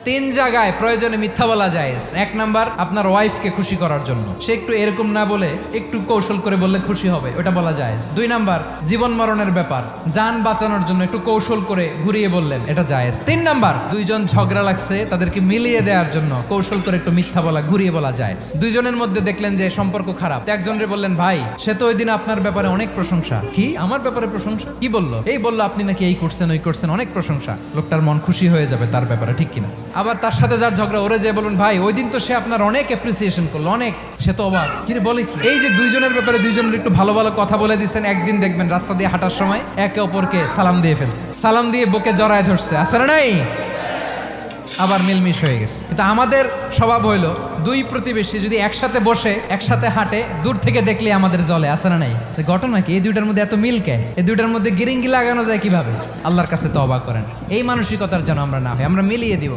তিন জায়গায় প্রয়োজনে মিথ্যা বলা যায়। এক নাম্বার, আপনার ওয়াইফকে খুশি করার জন্য, সে একটু এরকম না বলে একটু কৌশল করে বললে খুশি হবে, ওটা বলা যায়। দুই নাম্বার, জীবন মরণের ব্যাপার, জান বাঁচানোর জন্য একটু কৌশল করে ঘুরিয়ে বললেন, এটা জায়েজ। তিন নাম্বার, দুইজন ঝগড়া লাগছে, তাদেরকে মিলিয়ে দেওয়ার জন্য কৌশল করে একটু মিথ্যা বলা, ঘুরিয়ে বলা যায়। দুইজনের মধ্যে দেখলেন যে সম্পর্ক খারাপ, একজনরে বললেন, ভাই সে তো ওই দিন আপনার ব্যাপারে অনেক প্রশংসা। কি আমার ব্যাপারে প্রশংসা? কি বললো? এই বললো আপনি নাকি এই করছেন ওই করছেন, অনেক প্রশংসা। লোকটার মন খুশি হয়ে যাবে তার ব্যাপারে, ঠিক কিনা? আবার তার সাথে যার ঝগড়া, ওরে যে বলুন, ভাই ওই দিন তো সে আপনার অনেক অ্যাপ্রিসিয়েশন করলো, অনেক, সে তো অবাক। কি রে বলে কি? এই যে দুইজনের ব্যাপারে দুইজনের একটু ভালো ভালো কথা বলে দিচ্ছেন, একদিন দেখবেন রাস্তা দিয়ে হাঁটার সময় একে অপরকে সালাম দিয়ে ফেলছে, সালাম দিয়ে বুকে জড়ায় ধরছে, আছে না নাই? আবার মিলমিশ হয়ে গেছে। কিন্তু আমাদের স্বভাব হইলো, দুই প্রতিবেশী যদি একসাথে বসে একসাথে হাঁটে, দূর থেকে দেখলে আমাদের জলে, আছে না নাই? ঘটনা কি? এই দুইটার মধ্যে এত মিল কে? এই দুইটার মধ্যে গিরিঙ্গি লাগানো যায় কিভাবে? আল্লাহর কাছে তওবা করেন, এই মানসিকতার যেন আমরা না হয়, আমরা মিলিয়ে দিব।